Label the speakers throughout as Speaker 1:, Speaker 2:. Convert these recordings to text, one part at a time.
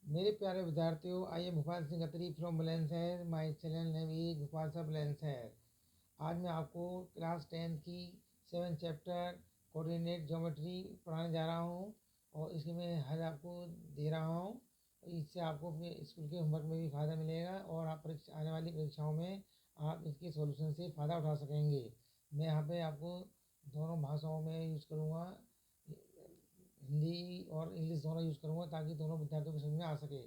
Speaker 1: मेरे प्यारे विद्यार्थियों, I am Bhopal Singh Khatri from Bulandshahr. My channel name is Bhopal सा बुलंदशहर। आज मैं आपको क्लास 10 की 7 चैप्टर कोऑर्डिनेट ज्योमेट्री पढ़ाने जा रहा हूँ और इसकी मैं हल आपको दे रहा हूँ। इससे आपको अपने स्कूल के होमवर्क में भी फ़ायदा मिलेगा और आप परीक्षा आने वाली परीक्षाओं में आप इसके सॉल्यूशन से फ़ायदा उठा सकेंगे। मैं यहाँ पे आपको दोनों भाषाओं में यूज़ करूँगा, हिंदी और इंग्लिश दोनों यूज़ करूँगा ताकि दोनों विद्यार्थियों को समझ में आ सके।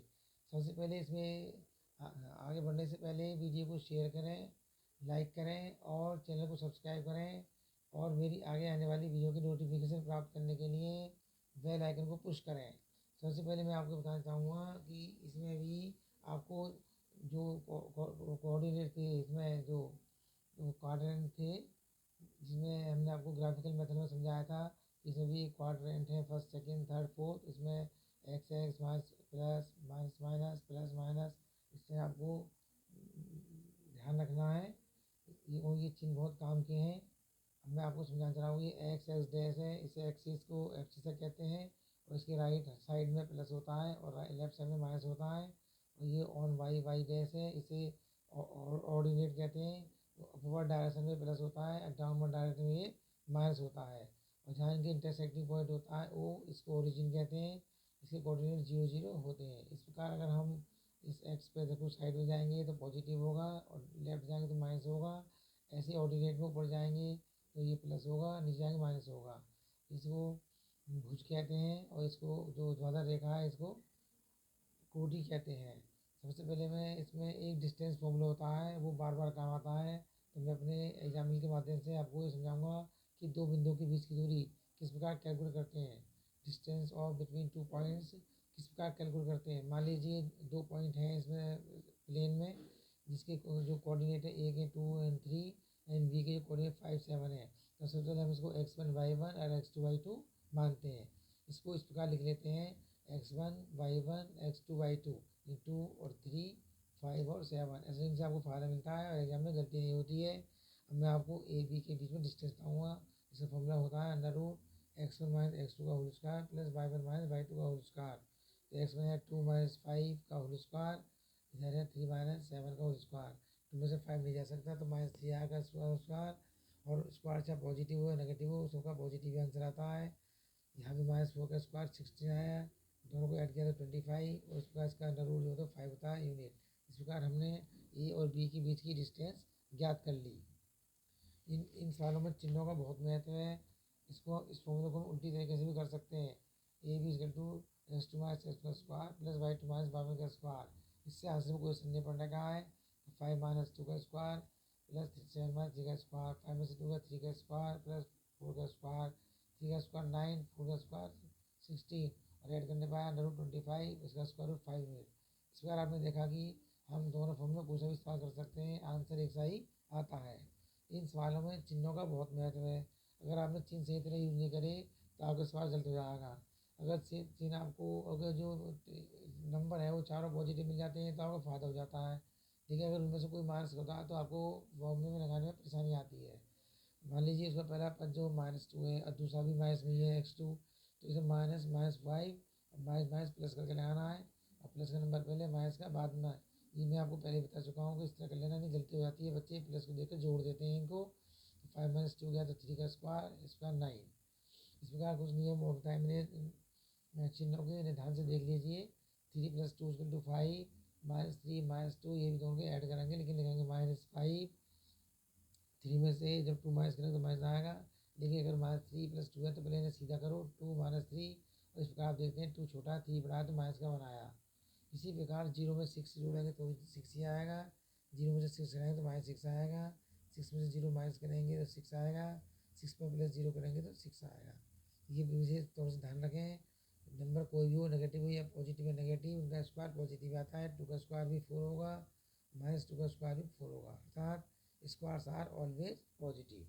Speaker 1: सबसे पहले इसमें आगे बढ़ने से पहले वीडियो को शेयर करें, लाइक करें और चैनल को सब्सक्राइब करें और मेरी आगे आने वाली वीडियो की नोटिफिकेशन प्राप्त करने के लिए बेल आइकन को पुश करें। सबसे पहले मैं आपको बताना चाहूँगा कि इसमें भी आपको जो कोऑर्डिनेट थे, इसमें जो क्वाड्रेंट थे, जिसमें हमने आपको ग्राफिकल मेथड में समझाया था। इसमें भी क्वाड्रेंट है, फर्स्ट सेकंड थर्ड फोर्थ। इसमें x x minus plus minus minus plus minus, इससे आपको ध्यान रखना है। ये चिन्ह बहुत काम के हैं। अब मैं आपको समझाना चाह रहा हूँ। ये एक्स एक्स डैश है, इसे एक्सिस को एक्सिस कहते हैं और इसके राइट साइड में प्लस होता है और लेफ्ट साइड में माइनस होता है। और ये ऑन वाई वाई डैश है, इसे ऑर्डिनेट कहते हैं। अपवर्ड डायरेक्शन में प्लस होता है और डाउनवर्ड डायरेक्शन में ये माइनस होता है। और जहाँ इनके इंटरसेक्टिंग पॉइंट होता है वो इसको ओरिजिन कहते हैं। इसके कोऑर्डिनेट 0 0 होते हैं। इस प्रकार अगर हम इस एक्स पे देखो साइड में जाएंगे तो पॉजिटिव होगा और लेफ्ट जाएंगे तो माइनस होगा। ऐसे ऑर्डिनेट में ऊपर जाएंगे तो ये प्लस होगा, नीचे जाएंगे माइनस होगा। इसको भुज कहते हैं और इसको जो ध्वाधर रेखा है इसको कोटि कहते हैं। सबसे पहले मैं इसमें एक डिस्टेंस फॉर्मूला होता है, वो बार बार काम आता है। तो मैं अपने एग्जाम्पल के माध्यम से आपको ये समझाऊंगा कि दो बिंदुओं के बीच की दूरी किस प्रकार कैलकुलेट करते हैं। Distance of between two points किस प्रकार कैलकुलेट करते हैं। मान लीजिए दो पॉइंट हैं इसमें प्लेन में, जिसके जो कोऑर्डिनेट है ए के 2 और 3 एंड बी के जो कोऑर्डिनेट 5 7 है। तो सबसे पहले हम इसको x1 y1 और x2 y2 मानते हैं। इसको इस प्रकार लिख लेते हैं x1 y1 x2 y2 ये 2 और 3 5 और 7। ऐसे इनसे आपको फायदा मिलता है और एग्जाम में गलती नहीं होती है। अब मैं आपको ए बी के बीच में डिस्टेंस बताऊँगा। इसका फॉर्मूला होता है under root x1 minus x2 का whole square plus y1 minus y2 का होल स्क्वायर। तो x1 है 2 माइनस 5 का होल स्क्वायर, इधर है 3 माइनस 7 का होल स्क्वायर। 2 में से 5 नहीं जा सकता तो -3 आएगा स्क्वायर। और स्क्वायर चाहे पॉजिटिव हो या नेगेटिव हो, सबका पॉजिटिव आंसर आता है। यहाँ भी -4 का स्क्वायर 16 आया, दोनों को ऐड किया तो 25 और उसके बाद इसका अंडर रूट जो तो 5 होता है यूनिट। इस प्रकार हमने ए और बी के बीच की डिस्टेंस ज्ञात कर ली। इन सवालों में चिन्हों का बहुत महत्व है। इस फॉर्मूले को हम उल्टी तरीके से भी कर सकते हैं। A B equal to x two minus x का square plus y two minus y का स्क्वायर। इससे आंसर में कोई नहीं पड़ने का है। 5 माइनस 2 का स्क्वायर प्लस 7 माइनस 3 का स्क्वायर, 5 में से 2 का 3 का स्क्वायर प्लस 4 का स्क्वायर, 3 का स्क्वायर 9, 4 का स्क्वायर 16 और ऐड करने पाया अंडर रूट 25, इसका स्क्वायर रूट 5 मिनट। इस प्रकार आपने देखा कि हम दोनों फॉर्मूले कोई सा भी इस्तेमाल कर सकते हैं, आंसर एक सा ही आता है। इन सवालों में चिन्हों का बहुत महत्व है। अगर आपने चिन्ह सही तरह यूज नहीं करे तो आपका सवाल गलत हो जाएगा। अगर चिन्ह आपको, अगर जो नंबर है वो चारों पॉजिटिव मिल जाते हैं तो आपको फ़ायदा हो जाता है। लेकिन अगर उनमें से कोई माइनस होता है तो आपको फॉर्मूले में लगाने में परेशानी आती है। मान लीजिए उसका पहला पद जो -2 है और दूसरा भी माइनस में ही है x2, तो इसे minus minus 5 minus minus plus करके लगाना है। और प्लस का नंबर पहले माइनस का बाद में। ये मैं आपको पहले बता चुका हूँ कि इस तरह कर लेना, नहीं गलती हो जाती है, बच्चे प्लस को देकर जोड़ देते हैं इनको। तो 5 माइनस 2 गया तो 3 का स्क्वायर स्क्वायर 9। इस प्रकार कुछ नियम और बताए मैंने चिन्हों के, ध्यान से देख लीजिए। 3 + 2 = 5, -3 -2 ये भी दोनों के ऐड करेंगे लेकिन लिखेंगे -5। 3 में से जब 2 माइनस करेंगे तो माइनस आएगा। लेकिन अगर -3 + 2 है तो पहले इन्हें सीधा करो, 2 - 3। और इस प्रकार आप देखते हैं 2 छोटा 3 बड़ा है तो माइनस का 1 आया। इसी प्रकार 0 में 6 जोड़ेंगे तो 6 ही आएगा। 0 में से 6 करेंगे तो -6 आएगा। 6 में से 0 माइनस करेंगे तो 6 आएगा। 6 में +0 करेंगे तो 6 आएगा। ये विशेष तौर से ध्यान रखें। नंबर कोई भी हो, नेगेटिव हो या पॉजिटिव या नेगेटिव, उनका स्क्वायर पॉजिटिव आता है। 2 का स्क्वायर भी 4 होगा, -2 का स्क्वायर भी 4 होगा, अर्थात स्क्वायर्स आर ऑलवेज पॉजिटिव।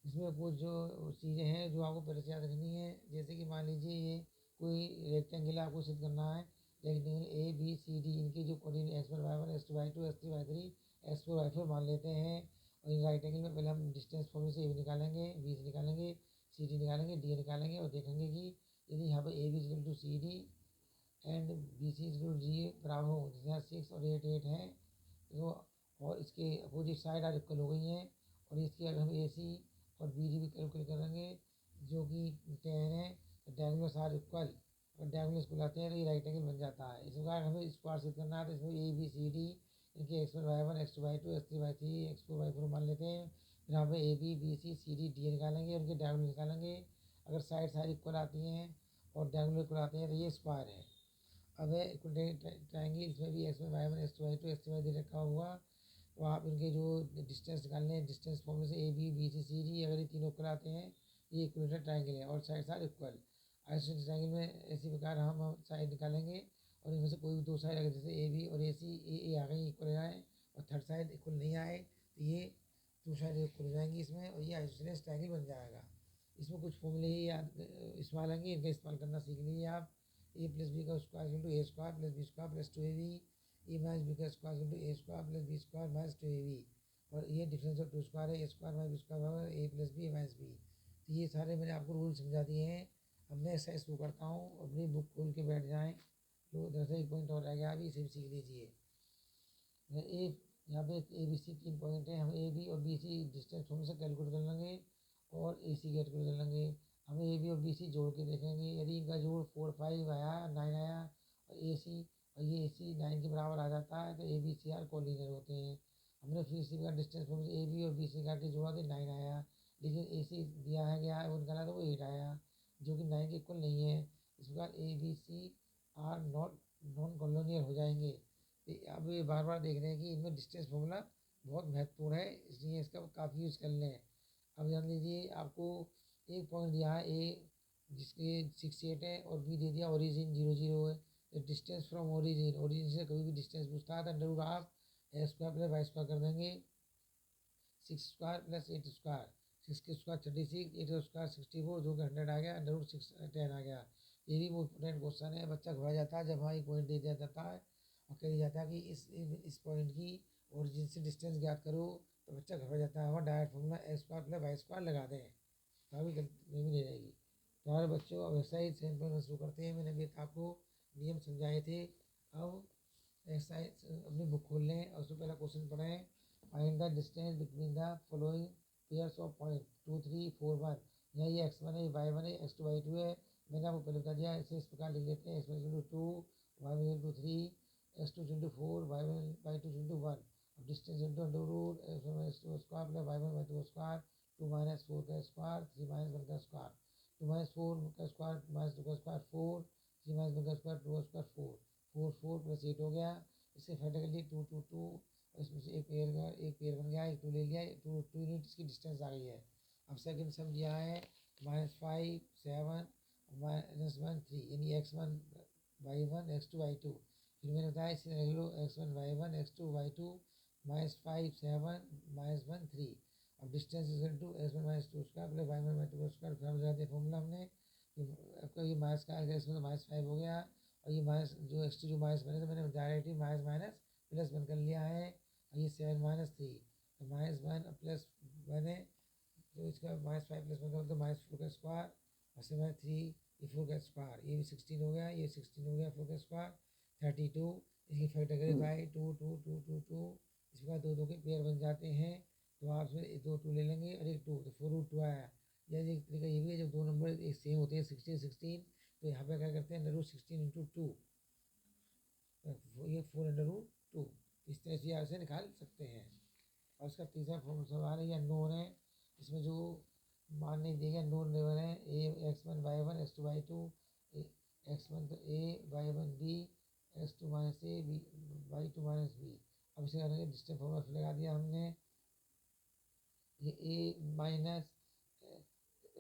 Speaker 1: इसमें कुछ जो चीज़ें हैं जो आपको पहले से याद रखनी है, जैसे कि मान लीजिए ये कोई रेक्टेंगल आपको सिद्ध करना है। Rectangle A B C D, इनके जो coordinate x1 y1 x2 y2 x3 y3 x4 y4 मान लेते हैं। और इन राइट एंगल में पहले हम डिस्टेंस फॉर्मूले से ए निकालेंगे, बी निकालेंगे, सी डी निकालेंगे, डी निकालेंगे और देखेंगे कि यदि यहाँ पर a B equal to c d and B c g बराबर हो, जैसे यहाँ 6 और 8 है तो, और इसके अपोजिट साइड आर इक्वल हो गई हैं, और इसकी अगर हम ए सी और बी डी भी कैलकुलेट करेंगे जो कि 10 है, तो डायगोनल्स आर इक्वल, और डायगोनल्स को लाते हैं तो ये राइट एंगल बन जाता है। इस प्रकार हमें स्क्वायर सिद्ध करना है, तो इसमें ए बी सी डी इनके x1 y1 x2 y2 x3 y3 x4 y4 मान लेते हैं। फिर यहाँ पे A B C C D D निकालेंगे, उनके डायगोनल निकालेंगे। अगर साइड साइड इक्वल आती हैं और डायगोनल इक्वल आते हैं तो ये स्क्वायर है। अब है इक्वल ट्रायंगल, इसमें भी x1 y1 x2 y2 x3 y3 रखा हुआ, तो आप इनके जो डिस्टेंस निकालने हैं, डिस्टेंस फॉर्मूले से A B C C D, अगर ये तीनों इक्वल आते हैं ये इक्वलेटर ट्रायंगल है, और side side equal. Isosceles triangle में इसी प्रकार हम साइड निकालेंगे, और इनमें से कोई भी दो साइड अगर जैसे ए बी और ए आ गई इक्वल आए, और थर्ड साइड इक्वल नहीं आए तो ये टू साइड इक्वल हो जाएंगी इसमें, और ये आइसोसेलेस ट्रायंगल बन जाएगा। इसमें कुछ फॉर्मूले ही याद इस्तेमाल आएंगे, इनका इस्तेमाल करना सीख लीजिए आप। ए प्लस बी का square into a square plus b square plus 2ab, a minus b का square into a square plus b square minus 2ab, और ये डिफरेंस ऑफ टू स्क्वायर है, a square minus b square बराबर a plus b minus b. तो ये सारे मैंने आपको रूल समझा दिए हैं। अब मैं एक्सरसाइज शुरू करता हूँ, अपनी बुक खोल के बैठ जाएँ। तो दरअसल एक पॉइंट और रह गया, अभी इसे भी सीख लीजिए। ए यहाँ पे ए बी सी 3 पॉइंट है, हम ए बी और बी सी डिस्टेंस फॉर्मूले से कैलकुलेट कर लेंगे, और ए सी कैलकुलेट कर लेंगे। हमें ए बी और बी सी जोड़ के देखेंगे, यदि इनका जोड़ 4 5 आया 9 आया, और ए सी और ये ए सी 9 के बराबर आ जाता है, तो A B C are collinear होते हैं। हमने फिर सी का डिस्टेंस फॉर्मूले से ए बी और बी सी के जोड़ा तो 9 आया, लेकिन ए सी दिया है गया है वो निकाला तो वो 8 आया, जो कि 9 के इक्वल नहीं है। इस प्रकार a B C are non collinear हो जाएंगे। अब ये बार बार देख रहे हैं कि इनमें डिस्टेंस फॉर्मूला बहुत महत्वपूर्ण है, इसलिए इसका काफ़ी यूज़ कर लें। अब जान लीजिए आपको एक पॉइंट दिया है ए जिसके 6 8 है, और बी दे दिया ओरिजिन 0 0 है। तो डिस्टेंस फ्रॉम ओरिजिन से कभी भी डिस्टेंस पूछता है तो अंडर रूट आप ए स्क्वायर प्लस वाई स्क्वायर कर देंगे। 6 स्क्वायर प्लस 8 स्क्वायर, 6 के स्क्वायर 36, 8 का स्क्वायर 64, जो कि 100 आ गया, अंडर रूट 6 10 आ गया। ये भी बहुत इंपॉर्टेंट क्वेश्चन है, बच्चा घबरा जाता है जब वहाँ एक पॉइंट दे दिया जाता है और कह दिया जाता है कि इस पॉइंट की ओरिजिन से डिस्टेंस ज्ञात करो, तो बच्चा घबरा जाता है। वहाँ डायरेक्ट फॉर्मूला ए स्क्वायर प्लस वाई स्क्वायर लगा दें, तो अभी गलती नहीं रहेगी। तो हमारे बच्चों अब एक्सरसाइज 7 शुरू करते हैं। मैंने अभी आपको नियम समझाए थे। अब एक्सरसाइज अपनी बुक खोल लें और उससे पहला क्वेश्चन पढ़ें। Find the distance between the following pairs of point 2 3 4 1। यहाँ ये x1 है, y1 है, x2 y2 है। मैंने आपको पहले बता दिया, इसे इस प्रकार लिख लेते हैं, x1 into 2 y1 into 3 x2 into 4 y1 y2 into 1। अब distance into under root x2 square plus y1 y2 square 2 minus 4 का स्क्वायर 3 माइनस 1 का स्क्वायर 2 माइनस 4 का स्क्वायर माइनस 2 का स्क्वायर 4 3 माइनस 1 का स्क्वायर 2 का स्क्वायर 4 4 4 प्लस 8 हो गया। इससे फैक्टर कर लिए 2 2 2, इसमें से एक पेयर बन गया, एक 2 ले लिया, 2 यूनिट्स की डिस्टेंस आ गई है। अब सेकंड सम दिया है -5 7 -1 3, यानी x1 y1 x2 y2। फिर मैंने बताया इसे रख लो x1 y1 x2 y2 -5 7 -1 3। अब distance is to x1 -2 square plus y1 y2 square formula हमने। आपका ये माइनस का इसमें -5 हो गया, और ये माइनस जो एक्स जो माइनस बने तो मैंने डायरेक्ट ही माइनस माइनस प्लस वन कर लिया है। और ये 7 -3, तो -1 प्लस बने, तो इसका -5 प्लस 1 तो -4 का स्क्वायर, और 7 3 ये 4 का स्क्वायर, ये भी 16 हो गया, ये 16 हो गया 4 का स्क्वायर 32। इसकी फैक्टर करें बाई 2 2 2 2 2, इस प्रकार दो के पेयर बन जाते हैं। तो आप इसमें 2 2 ले लेंगे और एक 2, तो 4√2 आया। या एक तरीका ये भी है, जब दो नंबर एक सेम होते हैं 16 16, तो यहाँ पे क्या करते हैं √16 इंटू 2, ये 4√2, इस तरह से ऐसे निकाल सकते हैं। और इसका तीसरा सवाल है या नोन है, इसमें जो मान नहीं दिया गया नोन लेवल है ए x1 y1 x2 y2, x1 तो a y1 b x2 minus A B y2 minus B. अब इसे करेंगे डिस्टेंस फॉर्मूला लगा दिया हमने, ये a माइनस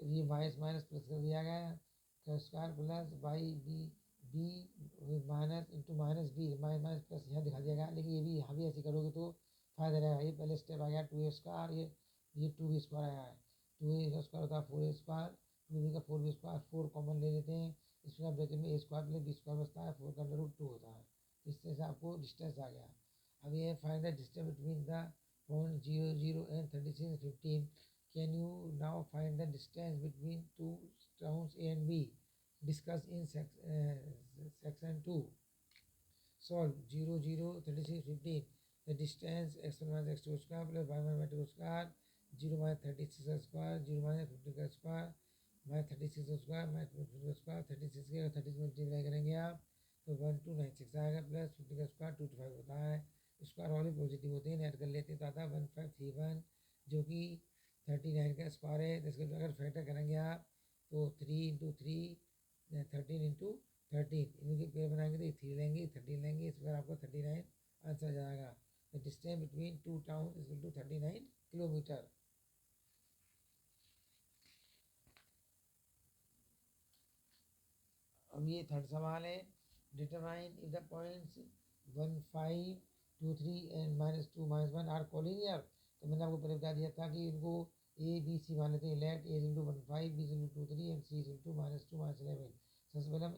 Speaker 1: ये माइनस माइनस प्लस कर दिया गया का square plus y B B minus into minus B minus minus plus यहाँ दिखा दिया गया, लेकिन ये भी यहाँ भी ऐसे करोगे तो फायदा रहेगा। ये पहले स्टेप आ गया 2a स्क्वायर, ये 2b स्क्वायर आया है, 2a का स्क्वायर होता है 4a स्क्वायर, 2b का 4b स्क्वायर, 4 कॉमन ले लेते हैं, इसमें ब्रैकेट में a square plus b square बचता है, 4 का अंडर रूट 2 होता है। इस तरह से आपको डिस्टेंस आ गया। अब ये find the distance between the point 0 0 and 36 15। Can you now find the distance between two towns A and B? discussed in section 2. Solve 0, 0, 36, 15. The distance x1 minus x2 square plus y minus y2 square, 0 minus 36 square, 0 minus 15 square, minus 36 square, minus 15 square, 36 के अगर 30 multiply करेंगे आप तो 1296 आएगा, plus 15 square 225 होता है। Square वाले positive होते हैं, ऐड कर लेते हैं तो आता है 1531 जो कि 39 का स्क्वायर है। तो इसके अगर फैक्टर करेंगे आप तो 3 इंटू 3 13 इंटू 13, इनके पेयर बनाएंगे तो 3 लेंगे 13 लेंगे, इस पर आपको 39 आंसर जाएगा। The distance between two town is equal to 39 kilometre. अब ये थर्ड सवाल है, determine if the points 1, 5, 2, 3 and -2, -1 are collinear. तो मैंने आपको पहले बता दिया था कि इनको ए बी सी मान लेते हैं। Let A into 1, 5, B into 2, 3 and C into -2, -11। सबसे पहले हम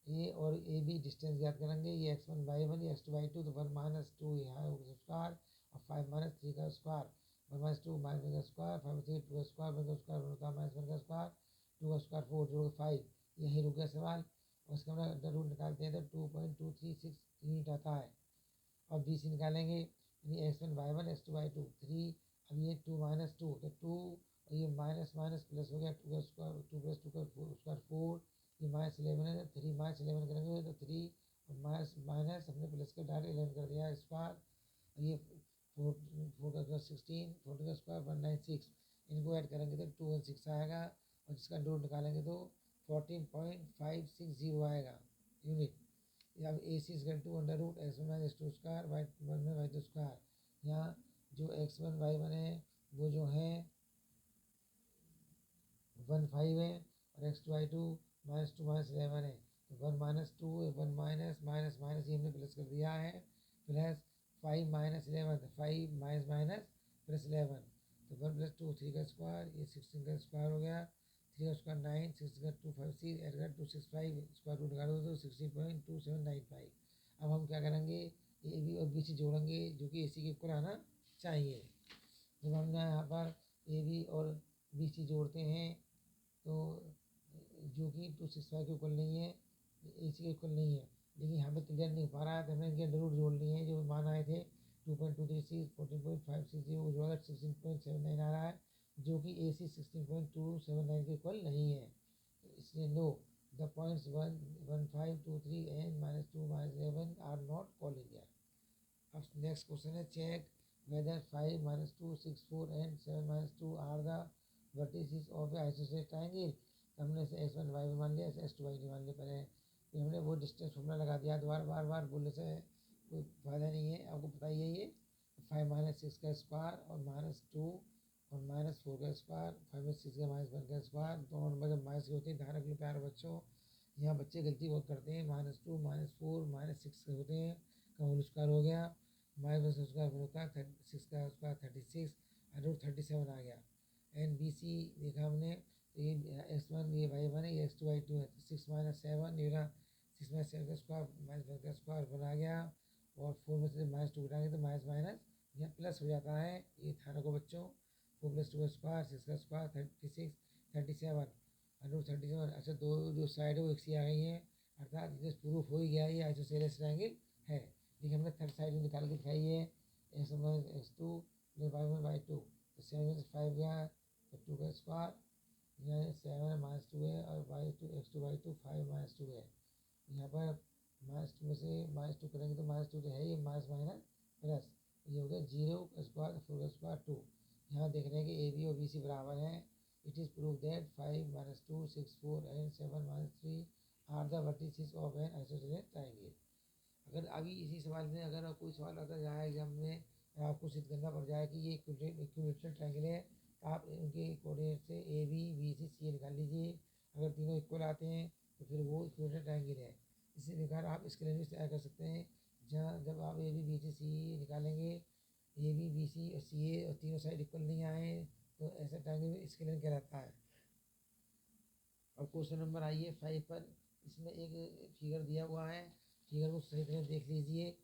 Speaker 1: ए और ए बी डिस्टेंस याद करेंगे। ये x1 y1, ये x2 y2, तो 1 -2 यहाँ होगा स्क्वायर और 5 -3 का स्क्वायर, 1 -2 -1 का स्क्वायर, 5 3 2 का स्क्वायर, 1 का स्क्वायर होता है -1 का स्क्वायर, 2 का स्क्वायर 4 जो 5। यही रुक गया सवाल। और इसका हम अंडर रूट निकालते हैं तो 2.236 यूनिट आता है। और बी सी निकालेंगे, यानी x1 y1 x2 y2 3। अब ये 2 -2 तो 2 और ये माइनस माइनस प्लस हो गया, 2 का स्क्वायर 2 प्लस 2 का स्क्वायर 4, ये -11 है, 3 -11 करेंगे तो 3 और माइनस माइनस हमने प्लस का डायरेक्ट 11 कर दिया स्क्वायर। और ये 4 का स्क्वायर 16, 4 का स्क्वायर 196, इनको ऐड करेंगे तो 216 आएगा। और जिसका रूट निकालेंगे तो 14.560 आएगा यूनिट। अब a c equal to under root x one minus two square y one में वाई टू स्क्वायर। यहाँ जो x1 y1 है वो जो है 1 5 है, और x2 y2 -2 -11 है। तो 1 -2 है, 1 माइनस माइनस माइनस ये हमने प्लस कर दिया है, प्लस 5 -11, 5 माइनस माइनस प्लस 11, तो 1 + 2 3 का स्क्वायर, ये 16 का स्क्वायर हो गया, 3 का स्क्वायर 9, 6 का 256 एड कर 265, स्क्वायर रूट निकालो तो 60.2795। अब हम क्या करेंगे, ए बी और बी सी जोड़ेंगे जो कि ए सी के इक्वल आना चाहिए। जब हमने यहाँ पर ए बी और बी सी जोड़ते हैं तो जो कि 265 के इक्वल नहीं है, ए सी के इक्वल नहीं है, लेकिन यहाँ पे क्लियर नहीं हो पा रहा है तो हमने इनके अंडर रूट जोड़ लिए हैं। जो मान आए थे 2.236, 14.560 वो जो है 16.79 आ रहा है, जो कि ए सी 16.279 के इक्वल नहीं है। तो इसलिए no the points 1, 1, 5, 2, 3 and -2, -11 are not collinear. अब नेक्स्ट क्वेश्चन है, check whether 5, -2, 6, 4 and 7, -2 are the vertices of a isosceles triangle. हमने इसे x1 y1 मान लिया, इसे x2 y2 मान लिया पहले, फिर हमने वो डिस्टेंस फॉर्मूला लगा दिया। दोबारा बार बार बोलने से कोई फायदा नहीं है, आपको पता ही है ये 5 - 6 का स्क्वायर और -2 और -4 का स्क्वायर, 5 में 6 का -1 का स्क्वायर, दोनों नंबर जब माइनस के होते हैं ध्यान रख लो प्यारे बच्चों। यहाँ बच्चे गलती बहुत करते हैं, -2 -4 -6 के होते हैं का होल स्क्वायर हो गया, -1 स्क्वायर होता है 6 का स्क्वायर 36 रूट 37 आ गया। एंड बी सी देखा हमने, ये x1 ये y1 है, ये x2 y2 है, तो 6 - 7 ये रहा, 6 - 7 का स्क्वायर -1 का स्क्वायर बना गया, और 4 में से -2 घटाएंगे तो माइनस माइनस यहाँ प्लस हो जाता है। ये ध्यान रखो बच्चों, 4 + 2 का स्क्वायर 6 का स्क्वायर 36 37 रूट 37। अच्छा दो जो साइड है वो एक सी आ गई है, अर्थात इसे प्रूफ हो ही गया ये आइसोसेलेस ट्रायंगल है। देखिए हमने थर्ड साइड में निकाल के दिखाई है, x1 - x2 + y1 y2, तो 7 में से 5 गया तो 2 का स्क्वायर, यहाँ 7 -2 है, और y2 x2 y2 5 -2 है। यहाँ पर -2 में से -2 करेंगे तो -2 तो है ही, माइनस माइनस प्लस, ये हो गया 0 का स्क्वायर 4 का स्क्वायर 2। यहाँ देख रहे हैं कि ए बी और बी सी बराबर हैं। It is prove that 5 -2 6 4 and 7 -3 are the vertices of an isosceles triangle. अगर अभी इसी सवाल में अगर कोई सवाल आता जाए एग्जाम में, आपको सिद्ध करना पड़ जाए कि ये इक्विलेटरल ट्रायंगल है, तो आप उनके कोऑर्डिनेट से ए बी बी सी सी निकाल लीजिए। अगर तीनों इक्वल आते हैं तो फिर वो इक्विलेटरल ट्रायंगल है। इसी प्रकार आप इसके लिए भी तैयार कर सकते हैं, जहाँ जब आप ए बी बी सी सी निकालेंगे, ए बी बी सी और सी ए और तीनों साइड इक्वल नहीं आए तो ऐसा ट्रायंगल इसके लिए कहलाता है। अब क्वेश्चन नंबर आइए 5 पर। इसमें एक फिगर दिया हुआ है, फिगर को सही तरह देख लीजिए।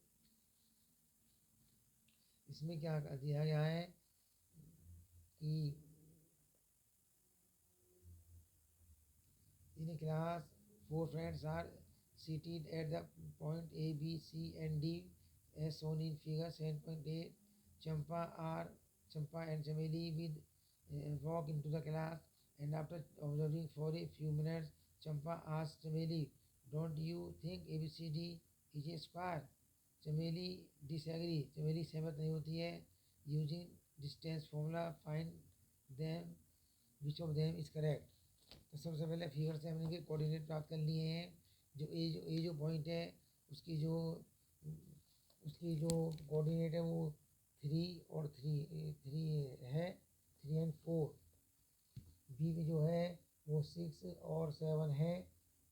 Speaker 1: इसमें क्या दिया गया है कि in class 4 friends are seated at the point A, B, C, and D as shown in figure 7.8. Champa and Chameli with walk into the class, and after observing for a few minutes, Champa asked Chameli, "Don't you think ABCD is a square?" चमेली disagree, चमेली सहमत नहीं होती है। Using distance formula find them which of them is correct. तो सबसे पहले figure से हमने कोऑर्डिनेट प्राप्त कर लिए हैं। जो पॉइंट है उसकी जो कोऑर्डिनेट है वो 3 और 3 है, 3 और 4। बी में जो है वो 6 और 7 है,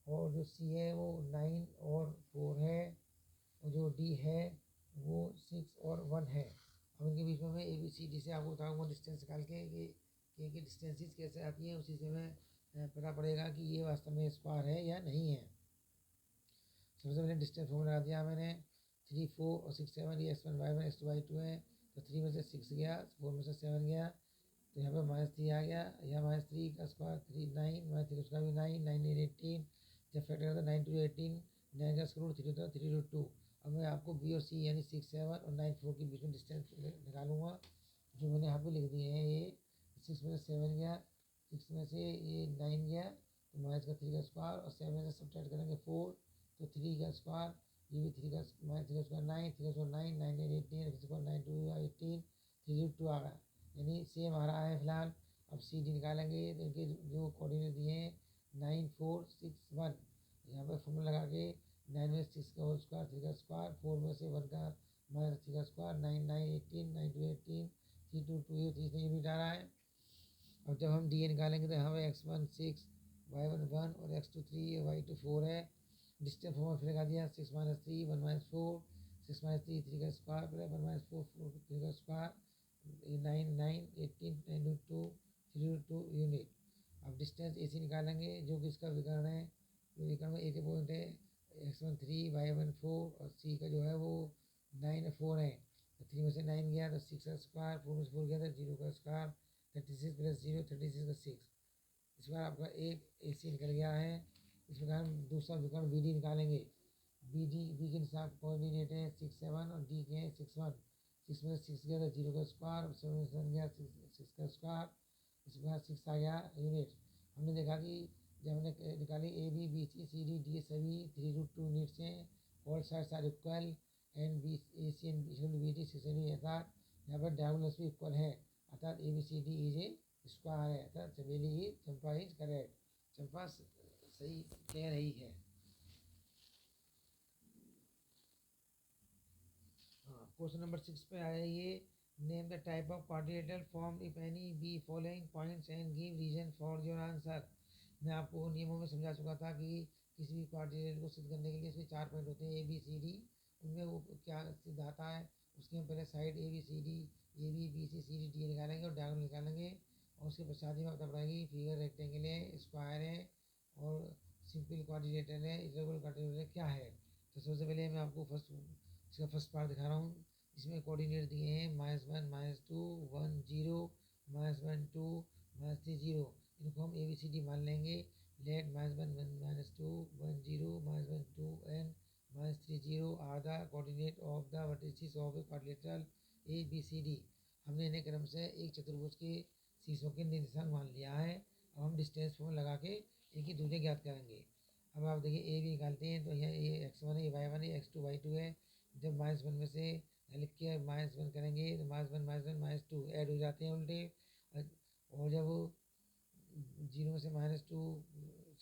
Speaker 1: और जो सी है वो 9 और 4 है, और जो डी है वो 6 और 1 है। अब इनके बीच में मैं ए बी सी डी से आपको बताऊँगा डिस्टेंस निकाल के कि डिस्टेंसेस कैसे आती है, उसी से मैं पता पड़ेगा कि ये वास्तव में स्क्वायर है या नहीं है। सबसे पहले डिस्टेंस फॉर्मूला लगा दिया मैंने। 3, 4 और 6, 7 ये x1 y1 x2 y2 है। तो 3 में से 6 गया, 4 में से 7 गया, तो यहाँ पे -3 आ गया। यहाँ -3 का स्क्वायर 3 9, -3 उसका भी 9, 9 8 18। जब फैक्टर करता 9 2 18, 9 का स्क्वायर 3 होता है 3 रूट 2। अब मैं आपको बी और सी यानी 6 7 और 9 4 के बीच में डिस्टेंस निकालूंगा, जो मैंने यहाँ पे लिख दिए हैं। ये 6 में से 7 गया, 6 में से ये 9 गया, तो माइनस का 3 का स्क्वायर, और 7 में से सब्ट्रैक्ट करेंगे 4, तो 3 का स्क्वायर, ये भी 3 का -3 का स्क्वायर 9, 3 का स्क्वायर 9, 9 8 18, स्क्वायर 9 2 18, 3 रूट 2 आ गया, यानी सेम आ रहा है फिलहाल। अब सी डी निकालेंगे, तो इनके जो कोऑर्डिनेट दिए हैं 9 4 6 1, यहाँ पर फॉर्मूला लगा के 9 में 6 का होल स्क्वायर 3 का स्क्वायर, 4 में से 1 का -3 का स्क्वायर, 9 9 18, 9 2 18, 3 2 2 ये 3 यूनिट आ रहा है। अब जब हम डी ए निकालेंगे तो यहाँ पे x1 6, y1 1 और x2 3 y2 4 है। डिस्टेंस फॉर्मूला फिर लगा दिया 6 - 3 1 - 4, 6 - 3 3 का स्क्वायर प्लस 1 - 4 4 3 का स्क्वायर, 9 9 18 9 रूट 2 3 रूट 2 यूनिट। अब डिस्टेंस ए सी निकालेंगे, जो कि इसका विकर्ण है। जो विकर्ण में ए के पॉइंट है x1 3 y1 4, और सी का जो है वो 9 और 4 है। तो 3 में से 9 गया तो 6 का स्क्वायर, 4 में से 4 गया तो 0 का स्क्वायर, 36 प्लस 0 36 का 6। इस बार आपका एक ए सी निकल गया है। इस प्रकार हम दूसरा विकर्ण बी डी निकालेंगे। बी के साथ कोऑर्डिनेट है 6 7 और डी के 6 1। 6 में से 6 गया तो 0 का स्क्वायर, 7 में से 7 गया 6 का स्क्वायर, इस प्रकार 6 आ गया यूनिट। हमने देखा कि जब हमने निकाली A B B C D D सभी 3 रूट 2 यूनिट्स हैं, all sides are equal, and B A C and B D 6 अर्थात यहाँ पर डायगोनल्स भी इक्वल है, अर्थात A B C D is a square है, अर्थात चमेली ही चंपा इज करेक्ट। चंपा सही कह रही है। हाँ, क्वेश्चन नंबर 6 पे आया ये। Name the type of quadrilateral form if any be following points and give reason for your answer. मैं आपको नियमों में समझा चुका था कि किसी भी क्वाड्रिलेटरल को सिद्ध करने के लिए इसके 4 पॉइंट होते हैं ए बी सी डी। उनमें वो क्या सिद्ध आता है, उसके हम पहले side A B C D, A B B C C D D निकालेंगे और डायगोनल निकालेंगे, और उसके पश्चात ही बता पड़ेगी फिगर रेक्टेंगल है, स्क्वायर है, और सिंपल क्वाड्रिलेटरल है, इरेगुलर क्वाड्रिलेटरल क्या है। तो सबसे पहले मैं आपको इसका फर्स्ट पार्ट दिखा रहा हूँ। इसमें कोऑर्डिनेट दिए हैं -1 -2 1 0, -1 2 -3 0। इनको हम ए बी सी डी मान लेंगे। Let -1 1 -2 1 0 -1 2 and -3 0 are the coordinate of the vertices of a quadrilateral A B C D. हमने इन्हें क्रम से एक चतुर्भुज के शीर्षों के निर्देशांक मान लिया है। अब हम डिस्टेंस फॉर्मूला लगा के इनकी दूरियां ज्ञात करेंगे। अब आप देखिए ए भी निकालते हैं, तो यहाँ ये x1 है, ये y1 है, x2 y2 है। जब -1 में से लिख के -1 करेंगे तो -1 -2 ऐड हो जाते हैं उल्टे, और जब 0 में से -2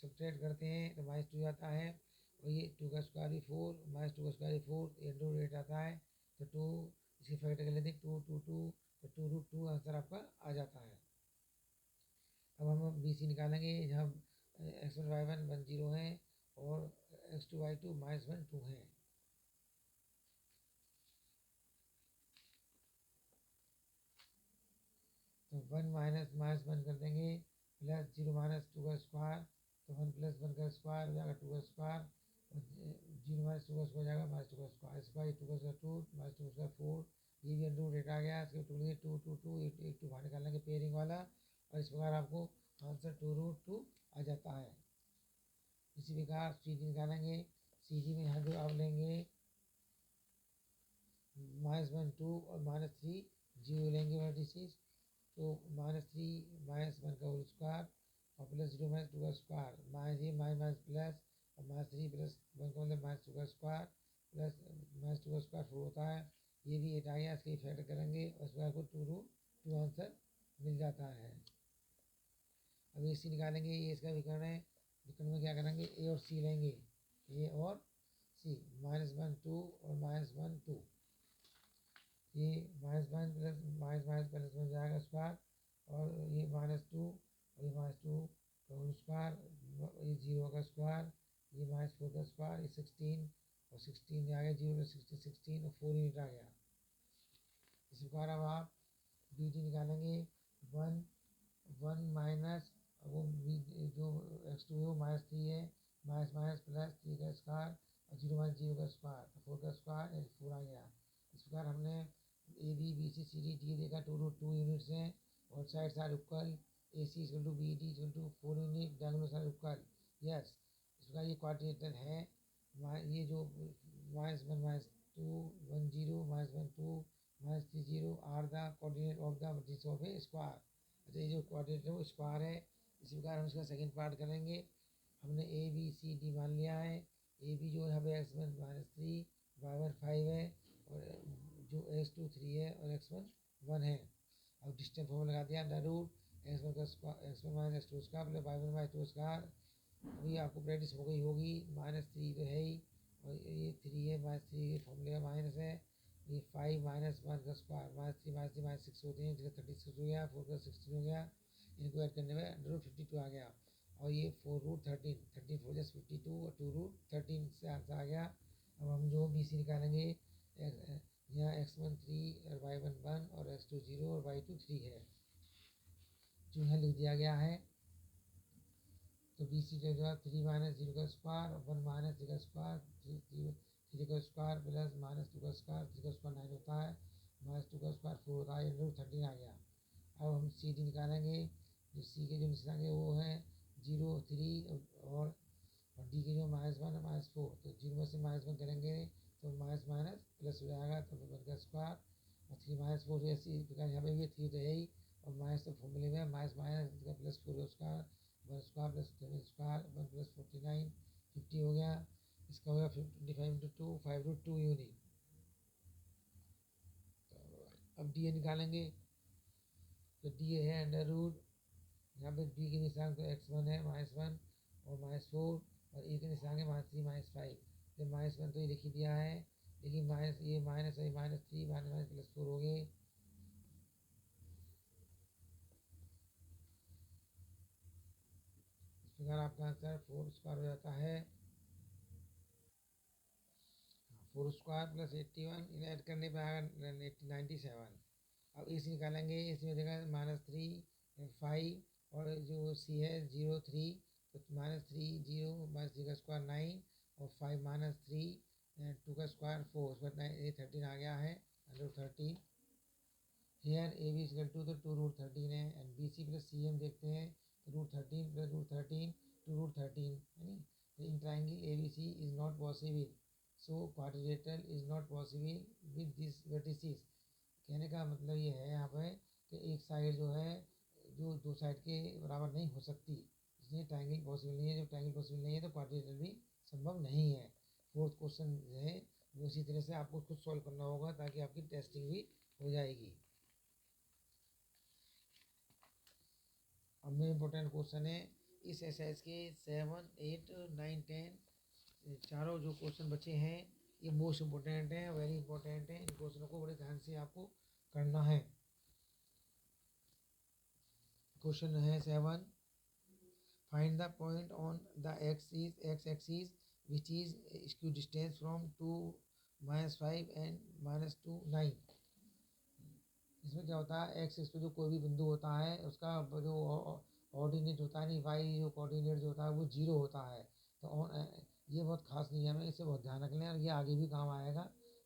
Speaker 1: सब्ट्रैक्ट करते हैं तो -2 आता है, और ये 2 का स्क्वायर भी 4, -2 का स्क्वायर भी 4 इंटू रेट आता है, तो 2 इसकी फैक्टर कर लेते हैं 2 2 2, तो 2 रूट 2 आंसर आपका आ जाता है। अब हम बी सी निकालेंगे, जहाँ x1 y1 1 0 है और x2 y2 -1 2 है। तो 1 -1 कर देंगे, प्लस 0 -2 का स्क्वायर, तो 1 + 1 का स्क्वायर हो जाएगा 2 का स्क्वायर, और 0 -2 का स्क्वायर हो जाएगा -2 का स्क्वायर, स्क्वायर 2 का स्क्वायर 2 -2 का स्क्वायर 4, ये भी अंडर रूट आ गया। इसके 2 लिए 2 2 2 1 2 बाहर निकालेंगे पेयरिंग वाला, और इस प्रकार आपको आंसर 2 रूट 2 आ जाता है। इसी प्रकार सी डी निकालेंगे। सी डी में यहाँ जो आप लेंगे -1 2 और -3 जीरो लेंगे वर्टिसेस, तो -3 -1 का होल स्क्वायर और +0 -2 का स्क्वायर, माइनस ये माइनस प्लस और -3 + 1 का मतलब -2 का स्क्वायर प्लस -2 का स्क्वायर 4 होता है। ये भी 8 आ गया, इसके इफेक्ट करेंगे और स्क्वायर को 2 आंसर मिल जाता है। अब ए सी निकालेंगे, ये इसका विकर्ण है। विकर्ण में क्या करेंगे, ए और सी लेंगे, ए और सी, -1 2 और -1 2, ये -1 प्लस माइनस प्लस हो जाएगा स्क्वायर और ये -2 और ये -2 का होल स्क्वायर, ये 0 का स्क्वायर, ये -4 का स्क्वायर, ये 16 और 16 आ गया, 0 16 16 और 4 यूनिट आ गया। इस प्रकार अब आप बी डी निकालेंगे। 1 माइनस वो जो x2 है वो -3 है, माइनस माइनस प्लस 3 का स्क्वायर और 0 का स्क्वायर, 4 का स्क्वायर 4 आ गया। इस प्रकार हमने A B B C C D D देखा, 2 यूनिट्स हैं और side side equal, A C equal to B D equal to 4 unit, diagonal side equal. Yes, इस प्रकार ये क्वाड्रेटर है। ये जो -1 -2 1 0 -1 2 -3 0 are the coordinate of the vertices of a square. अच्छा, ये जो कोऑर्डिनेट है वो स्क्वायर है। इसी प्रकार हम इसका सेकंड पार्ट करेंगे। हमने ए बी सी डी मान लिया है। ए बी जो यहाँ पे x1 -3 y1 5 है और जो x2 3 है और x1 1 है। अब डिस्टेंस फॉर्मूला लगा दिया, अंडर रूट x1 का square x1 - x2 square plus y1 - 2 square. अभी आपको प्रैक्टिस हो गई होगी, -3 तो है ही और ये 3 है, -3 फॉर्मूले का माइनस है, ये 5 -1 का स्क्वायर, -3 -6 होते हैं, जगह 36 हो गया, 4 का 16 हो गया, इनको ऐड करने में अंडर रूट 52 आ गया और ये 4√13 13 4 जस्ट 52 और 2√13 से आंसर आ गया। अब हम जो बी सी निकालेंगे, यहाँ x1 3 और y1 1 और x2 0 और y2 3 है, जो यहाँ लिख दिया गया है। तो बी सी का जवाब 3 - 0 का स्क्वायर, 1 - 3 का स्क्वायर, 3 का स्क्वायर प्लस -2 का स्क्वायर, 3 का स्क्वायर 9 होता है, -2 का स्क्वायर 4 होता है, √13 आ गया। अब हम सी डी निकालेंगे। जो सी के जो निशान है वो है 0 3 और डी के जो -1 -4, तो 0 में से -1 करेंगे तो माइनस माइनस प्लस हो जाएगा, तो 1 का स्क्वायर और 3 - 4 ऐसी प्रकार यहाँ पे भी 3 तो है ही और माइनस तो फॉर्मूले में माइनस माइनस प्लस 4 उसका 1 स्क्वायर प्लस 7 स्क्वायर 1 प्लस 49 50 हो गया। इसका होगा 25 × 2 5√2 यूनिट। अब डी ए निकालेंगे, तो डी ए है अंडर रूट, यहाँ पे बी के निशान तो x1 है -1 और -4 और ए के निशान है -3 -5। जब -1 तो ये लिख ही दिया है, लेकिन माइनस ये माइनस है, -3 माइनस +4 हो गए। इस प्रकार आपका आंसर 4 स्क्वायर हो जाता है। 4 स्क्वायर प्लस 81 इन्हें ऐड करने पर आएगा 97। अब इस निकालेंगे, इसमें देखा -3 5 और जो सी है 0 3, तो -3 0 -3 का स्क्वायर 9 और 5 -3 2 का स्क्वायर 4, उसका 9 13 आ गया है √13। Here A B equal to तो 2√13 है and B C plus C हम देखते हैं तो √13 + √13 2√13 है नी। तो in triangle A B C is not possible, so quadrilateral is not possible with this vertices. कहने का मतलब ये है यहाँ पे कि एक साइड जो है जो दो साइड के बराबर नहीं हो सकती, इसलिए ट्राइंगल पॉसिबल नहीं है। जब ट्राइंगल पॉसिबल नहीं है तो क्वाड्रिलेटरल भी संभव नहीं है। फोर्थ क्वेश्चन है वो इसी तरह से आपको खुद सॉल्व करना होगा ताकि आपकी टेस्टिंग भी हो जाएगी। अब में इम्पोर्टेंट क्वेश्चन है इस एक्सरसाइज के 7 8 9 10 चारों जो क्वेश्चन बचे हैं ये मोस्ट इम्पोर्टेंट है, वेरी इंपॉर्टेंट है। इन क्वेश्चनों को बड़े ध्यान से आपको करना है। क्वेश्चन है 7, find the point on the x axis which is skew distance from 2 -5 and -2 9। इसमें क्या होता है, एक्स एक्स पे जो कोई भी बिंदु होता है उसका जो ऑर्डिनेट होता है, नहीं वाई जो कोऑर्डिनेट जो होता है वो 0 होता है। तो ये बहुत खास नियम है, इसे बहुत ध्यान रख लें और ये आगे भी काम आएगा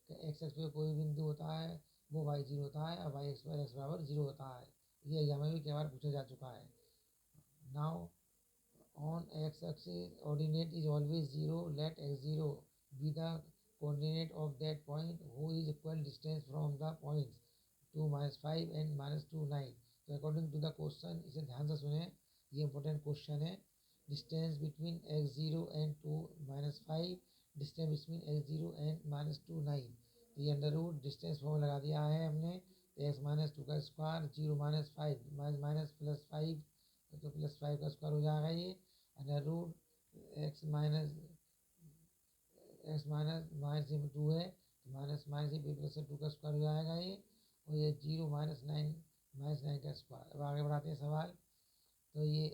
Speaker 1: कि एक्स एक्स पे कोई बिंदु होता है वो वाई 0 होता है और वाई एक्स पर x बराबर 0 होता है। ये एग्जाम में भी कई बार पूछा जा चुका है। Now On x-axis, ordinate is always 0. Let x0 be the coordinate of that point who is equal distance from the points 2 minus 5 and minus 2 9. तो अकॉर्डिंग टू द क्वेश्चन, इसे ध्यान से सुने, ये इंपॉर्टेंट क्वेश्चन है. Distance between x0 and 2 minus 5, distance between x0 and minus 2 9. तो ये under root distance form लगा दिया है हमने. तो x माइनस 2 का स्क्वायर, 0 माइनस 5 माइनस प्लस 5, तो प्लस 5 का स्क्वायर हो जाएगा ये. Under root x minus minus 2 है, तो माइनस बी प्लस 2 का स्क्वायर हो जाएगा ये. और ये 0 माइनस नाइन का स्क्वायर. अब आगे बढ़ाते हैं सवाल. तो ये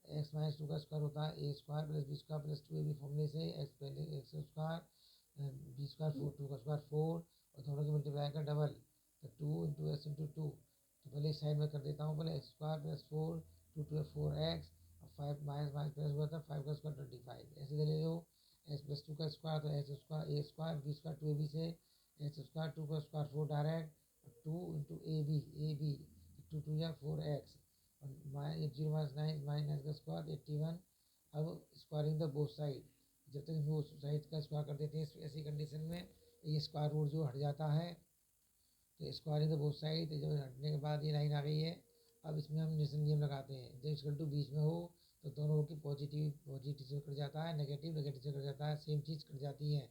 Speaker 1: एक्स माइनस 2 का स्क्वायर होता है a square plus b square plus 2 A b फॉर्मूले से. एक्स पहले एक्स स्क्वायर बी स्क्वायर 4 2 का स्क्वायर 4, और दोनों के मल्टीप्लाई का डबल, तो 2 इंटू एक्स इंटू 2. तो पहले इस साइड में कर देता हूँ. पहले एक्स स्क्वायर प्लस 4 2 2 4 एक्स, और 5 माइनस माइनस प्लस हुआ था 5 का स्क्वायर 25. ऐसे ले लो. एक्स प्लस 2 का स्क्वायर, तो x square A square B square 2 A B से एक्स स्क्वायर 2 का square 4 direct, 2 into A B 2 2 या 4 एक्स, और 0 माइनस 9 माइनस का स्क्वायर 81. अब स्क्वायरिंग द बोथ साइड, जब तक वो साइड का स्क्वायर कर देते हैं ऐसी कंडीशन में, ये स्क्वायर रूट जो हट जाता है. तो स्क्वायरिंग द बोथ साइड, जब हटने के बाद ये लाइन आ गई है. अब इसमें हम नियम लगाते हैं. जब इक्वल टू बीच में हो तो दोनों की पॉजिटिव से कट जाता है, नेगेटिव से कट जाता है, सेम चीज़ कट जाती है.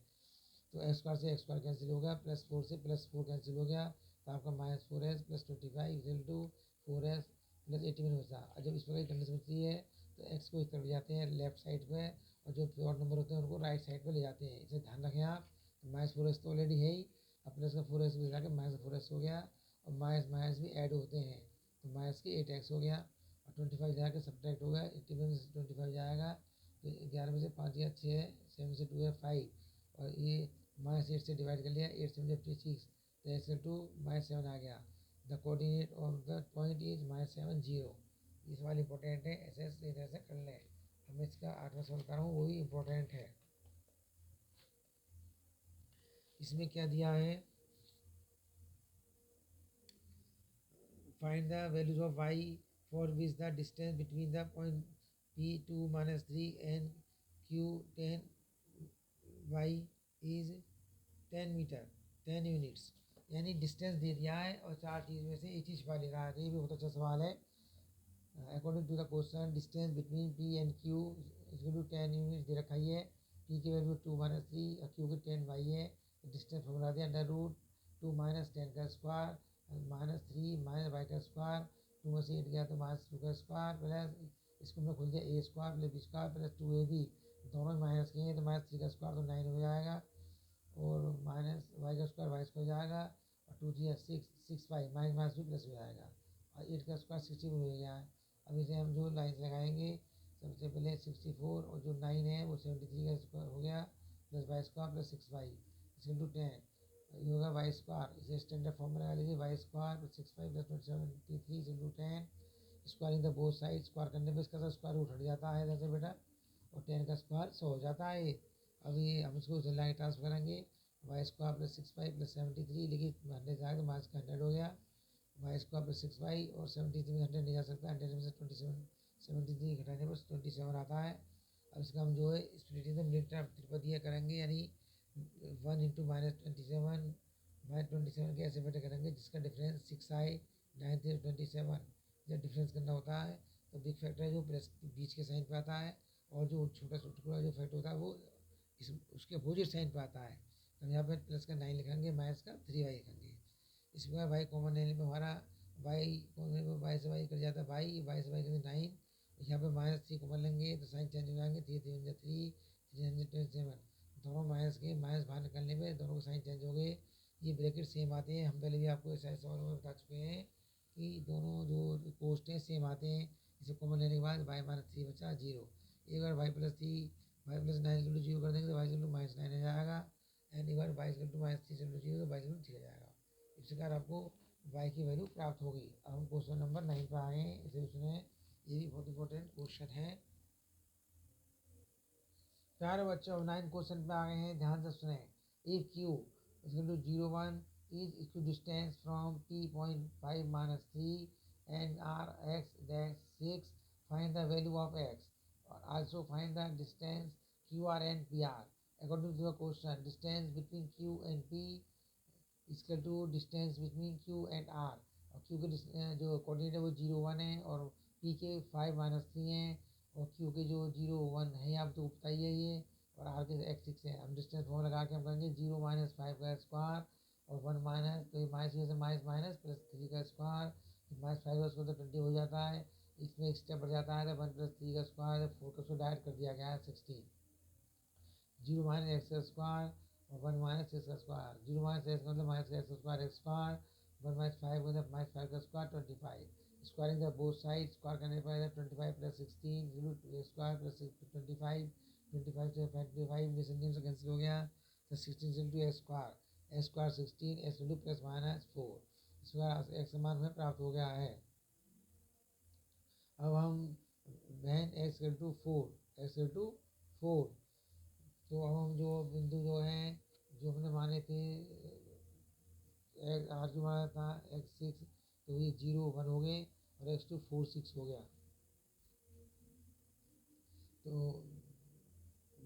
Speaker 1: तो एक्स स्क्वायर से एक्स स्क्वायर कैंसिल हो गया, प्लस 4 से प्लस 4 कैंसिल हो गया, तो आपका minus 4s plus 25 equal to 4s plus 81 बचा. और जब इस प्रकार की कंडीशन होती है तो एक्स को इस तरफ ले जाते हैं लेफ्ट साइड पे, और जो प्योर नंबर होते हैं उनको राइट साइड पे ले जाते हैं. इसे ध्यान रखें आप. तो माइनस 4s तो ऑलरेडी है ही, अब प्लस का 4s भी लगा के माइनस 4s हो गया, और माइनस माइनस भी ऐड होते हैं, तो माइनस के 8x हो गया, और 25 जाकर सब्ट्रैक्ट हो गया. 81 से 25 जाएगा, तो 11 में से 5 या 6 है, 7 में से 2 है 5, और ये माइनस 8 से डिवाइड कर लिया. 8 से मुझे 56, तो एक्स टू माइनस 7 आ गया. The coordinate of the point is minus 7 0. ये सवाल इंपॉर्टेंट है, ऐसे इस तरह से कर लें. हम इसका 8वां सवाल कर रहा हूँ, वही इंपॉर्टेंट है. इसमें क्या दिया है, find the values of y for which the distance between the point p2 minus 3 and q10 y is 10 metre 10 units. यानी डिस्टेंस दे दिया है और 4 चीज़ में से एक चीज़ छुपा ले रहा है. तो ये भी बहुत अच्छा सवाल है. According to the question, distance between p and q equal to 10 units दे रखा ही है. पी की वैल्यू 2 माइनस 3 और क्यू की 10 वाई है. डिस्टेंस फॉर्मूला दिया अंडर रूट 2 माइनस 10 का स्क्वायर माइनस 3 माइनस वाई का स्क्वायर. 2 में से 8 गया तो माइनस 2 का स्क्वायर प्लस इसको हमने खुल दिया a square plus b square plus 2ab. दोनों माइनस किए तो माइनस 3 का स्क्वायर तो 9 हो जाएगा, और माइनस वाई का स्क्वायर वाई स्क्वायर हो जाएगा, और 2 3 6 वाई माइनस माइनस भी प्लस हो जाएगा, और 8 का स्क्वायर 60 हो गया है. अब इसे हम जो लाइन लगाएंगे, सबसे पहले 64, और जो 9 है वो 73 का स्क्वायर हो गया plus y square plus 6 y equal to 10. ये होगा वाई स्क्वायर. इसे स्टैंडर्ड फॉर्म में लगा लीजिए. Y square plus 6 y plus 73 equal to 10. Squaring the both side, square करने पर इसका स्क्वायर रूट हट जाता है इधर से बेटा, और 10 का स्क्वायर 100 हो जाता है. अभी हम इसको लाइन ट्रांसफर करेंगे. Y square plus 6 y plus 73, लेकिन हंड्रेड जाएगा माइनस का 100 हो गया. वाई स्क्वायर प्लस 6 वाई, और 73 में 100 नहीं जा सकता, 100 में से 27 73 घटाने पर 27 आता है. अब इसका हम जो है स्प्लिटिंग द मिडिल टर्म त्रिपदीय करेंगे, यानी 1 इंटू माइनस 27 माइनस 27 के ऐसे बेटे करेंगे जिसका डिफरेंस 6i 9 3 27. जब डिफरेंस करना होता है तो बिग फैक्टर है जो प्लस बीच के साइन पे आता है, और जो छोटा टुकड़ा जो फैक्टर होता है वो उसके अपोजिट साइन पे आता है. तो हम यहाँ पे प्लस का 9 लिखेंगे, माइनस का 3y लिखेंगे. इस प्रकार वाई कॉमन लेने में हमारा वाई कॉमन में वाई से वाई कर जाता है, वाई से वाई करेंगे 9. यहाँ पे माइनस 3 कॉमन लेंगे तो साइन चेंज हो जाएंगे. 3 3 3 327. दोनों माइनस के माइनस बाहर निकलने में दोनों के साइन चेंज हो गए. ये ब्रैकेट सेम आते हैं. हम पहले भी आपको ऐसा सवालों में बता चुके हैं कि दोनों जो पोस्ट हैं सेम आते हैं. इसे कॉमन लेने के बाद वाई माइनस 3 बचा 0. एक बार y plus 3 y plus 9 equal to 0 कर देंगे तो वाई इक्वल टू माइनस 9 आ जाएगा. एंड एक बार y equal to minus 3 equal to 0 तो वाई इक्वल टू 3 आ जाएगा. इस प्रकार आपको y की वैल्यू प्राप्त होगी. अब हम क्वेश्चन नंबर 9 पर आए हैं. इसे सुने, ये भी बहुत इंपॉर्टेंट क्वेश्चन है. प्यारे बच्चों, अब 9 क्वेश्चन पे आ गए हैं, ध्यान से सुने. If q equal to 0 1 is equal distance from p point 5 minus 3 and r x dash 6, find the value of x. और also find the distance QR and PR. According to the question, distance between Q and P is equal to distance between Q and R. और Q के जो coordinate है वो 0 1 है और P के 5 - 3 है और Q के जो 0 1 है आप तो बताइए ये और R के x 6 है। हम डिस्टेंस फॉर्म लगा के हम करेंगे 0 - 5 का स्क्वायर और 1 माइनस तो माइनस से माइनस माइनस प्लस 3 का स्क्वायर -5 का स्क्वायर तो 20 हो जाता है। इसमें एक स्टेप बढ़ जाता है तो 1 + 3 का स्क्वायर 4 का स्क्वायर डायरेक्ट कर दिया गया है 16। 0 - x का स्क्वायर और 1 - x का स्क्वायर 0 - x मतलब माइनस का एक्स स्क्वायर एक्स स्क्वायर 1 - 5 मतलब -5 का square 25। Squaring the both side square करने पर 25 + 16 स्क्वायर प्लस 25 25 से 25 डिसएंडिंग से कैंसिल हो गया तो 16 into x square 16 x into plus minus 4 square x समान में प्राप्त हो गया है। अब हम वैन एक्स इंटू 4 तो अब हम जो बिंदु जो है जो हमने माने थे आर जो माना था x6 तो ये 0 1 हो गए और x2 4 6 हो गया। तो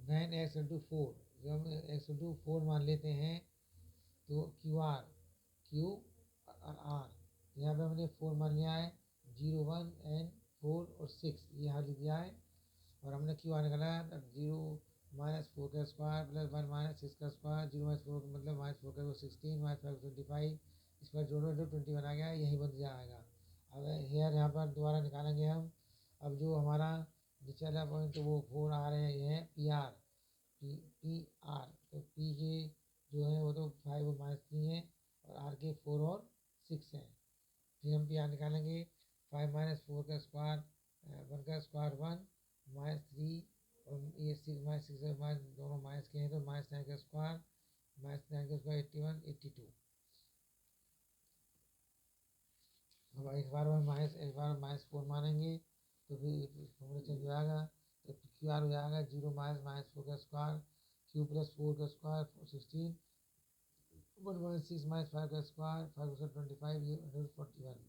Speaker 1: वैन एक्स इंटू 4 जब हम एक्स इंटू 4 मान लेते हैं तो क्यू और आर यहाँ पे हमने 4 मान लिया है 0 1 एंड 4 और 6 ये यहाँ लिख दिया है और हमने क्यू आर निकाला 0 - 4 का स्क्वायर प्लस 1 - 6 का स्क्वायर 0 - 4 मतलब -4 का 16 -5 25 इस पर जोड़ो जो 21 आ गया यही बन जाएगा। अब हेयर यहाँ पर दोबारा निकालेंगे हम। अब जो हमारा नीचे वाला पॉइंट तो वो 4 आ रहे हैं ये है पी आर तो पी के जो है वो तो 5 और -3 है और आर के 4 और 6 हैं। फिर हम पी आर निकालेंगे 5 - 4 का स्क्वायर 1 का स्क्वायर 1 -3 और ये 6 माइनस दोनों माइनस के हैं तो -9 का स्क्वायर -9 का स्क्वायर 81 82। अब एक बार -4 मानेंगे तो फिर फॉर्मूला चेंज हो जाएगा तो क्यू आर हो जाएगा 0 - -4 का स्क्वायर क्यू प्लस 4 का स्क्वायर 16 1 - 6 - 5 का स्क्वायर 5 + 25 ये 141।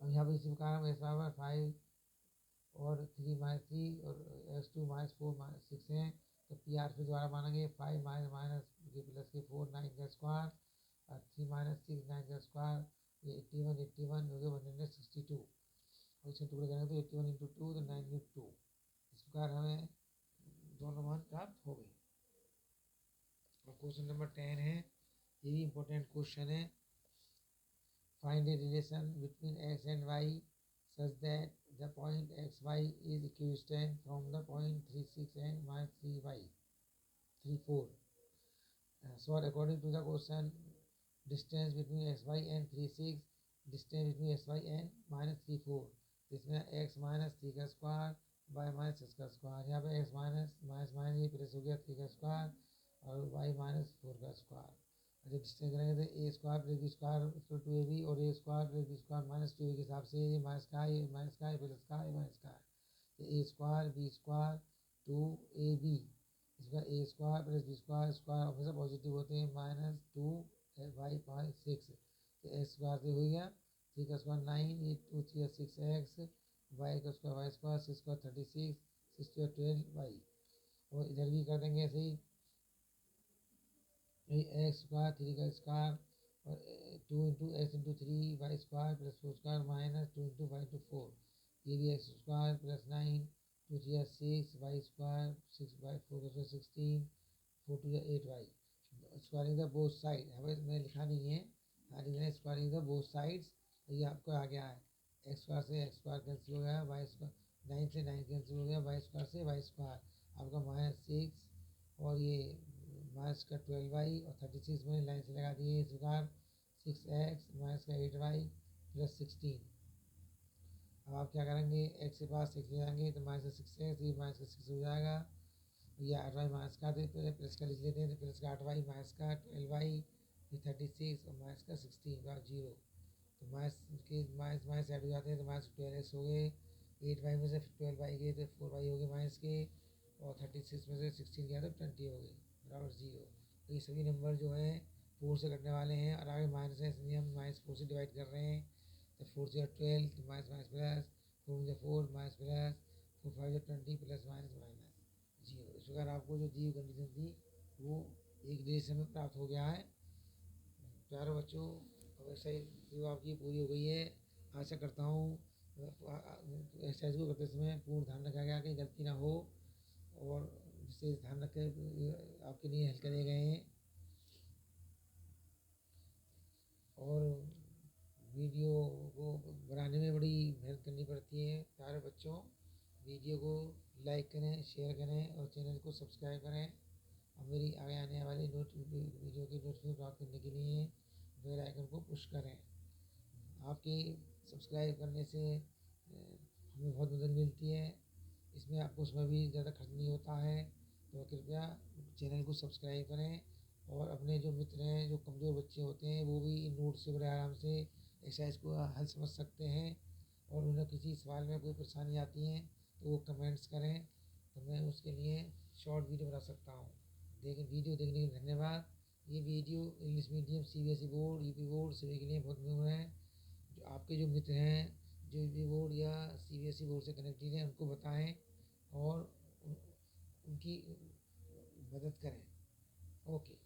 Speaker 1: अब यहाँ पर इसी प्रकार हम एस बराबर 5 और 3 - 3 और x2 - 4 - 6 हैं तो पी आर फिर दोबारा मानेंगे 5 माइनस के प्लस के 4 9 का स्क्वायर और 3 - 6 9 का स्क्वायर ये 81 हो गया 162 और इसके टुकड़े करेंगे तो 81 इंटू 2 तो 9 इंटू 2 इस प्रकार हमें दोनों मान प्राप्त हो गए। और क्वेश्चन नंबर 10 है ये भी इम्पोर्टेंट क्वेश्चन है। Find a relation between x and y such that the point xy is equidistant from the point 36 and -3y 34. So according to the question, distance between xy and 36, distance between xy and -34 इसमें x - 3 का square y - 6 का square यहाँ पे x minus ये plus हो गया 3 का square और y - 4 का स्क्वायर। अच्छा डिस्टेंस करेंगे तो a square plus b square equal to a b और a square plus b square -2 के हिसाब से ये माइनस का ये माइनस का प्लस का ये माइनस का तो a square B square 2ab इसका a square plus b square square हमेशा पॉजिटिव होते हैं -2y/6 तो एक्स स्क्वायर से हो गया 3 का स्क्वायर 9 ये 2 3 6x वाई का square y square 6 square 36 6 square 12y और इधर भी कर देंगे ऐसे ही एक्स स्क्वायर 3 का स्क्वायर और 2 into x into 3 y square plus 4 square -2 into y into 4 ये भी x square plus 9 2 3 6 y square 6 by 4 का 16 4 2 8y squaring the both side हमें मैं लिखा नहीं है हाँ स्क्वायरिंग द बोथ साइड्स ये आपको आ गया है एक्स स्क्वायर से एक्स स्क्वायर कैंसिल हो गया वाई स्क्वायर 9 से 9 कैंसिल हो गया वाई स्क्वायर से वाई स्क्वायर आपका -6 और ये माइनस का 12y और 36 में लाइन से लगा दिए इस प्रकार 6x माइनस का 8y प्लस 16। अब आप क्या करेंगे x के पास 6 ले जाएंगे तो माइनस का 6x ये माइनस का 6 हो जाएगा ये 8y माइनस का देते हैं प्लस का लिख लेते हैं तो प्लस का 8y माइनस का 12y ये 36 और माइनस का 16 का 0 तो माइनस के माइनस माइनस ऐड हो जाते हैं तो माइनस 12x हो गए 8y में से 12y गए तो 4y हो गए माइनस के और 36 में से 16 गया तो 20 हो गए बराबर 0। तो ये सभी नंबर जो हैं 4 से कटने वाले हैं और आगे माइनस है इसलिए हम -4 से डिवाइड कर रहे हैं तो 4 से 12 तो माइनस माइनस प्लस 4 में 4 minus plus 4 5 20 plus minus minus 0। इस प्रकार आपको जो दी हुई कंडीशन थी वो एक डिजिशन में प्राप्त हो गया है। प्यारे बच्चों, अब एक्सरसाइज जो आपकी पूरी हो गई है। आशा करता हूँ एक्सरसाइज को करते समय पूर्ण ध्यान रखा गया कि गलती ना हो, और विशेष ध्यान रख कर आपके लिए हल करे गए हैं। और वीडियो को बनाने में बड़ी मेहनत करनी पड़ती है। प्यारे बच्चों, वीडियो को लाइक करें, शेयर करें और चैनल को सब्सक्राइब करें। और मेरी आगे आने वाली वीडियो की नोटिफिकेशन प्राप्त करने के लिए बेल आइकन को पुश करें। आपके सब्सक्राइब करने से हमें बहुत मदद मिलती है। इसमें आपको उसमें भी ज़्यादा खर्च नहीं होता है। तो कृपया चैनल को सब्सक्राइब करें, और अपने जो मित्र हैं, जो कमज़ोर बच्चे होते हैं, वो भी इन नोट से बड़े आराम से एक्सरसाइज को हल समझ सकते हैं। और उन्हें किसी सवाल में कोई परेशानी आती है तो वो कमेंट्स करें, तो मैं उसके लिए शॉर्ट वीडियो बना सकता हूँ। वीडियो देखने के लिए धन्यवाद। ये video English medium, CBSE board, UP board सभी के लिए बहुत महत्वपूर्ण है। जो आपके जो मित्र हैं जो यूपी बोर्ड या सीबीएसई बोर्ड से कनेक्टेड हैं, उनको बताएं और उनकी मदद करें। ओके।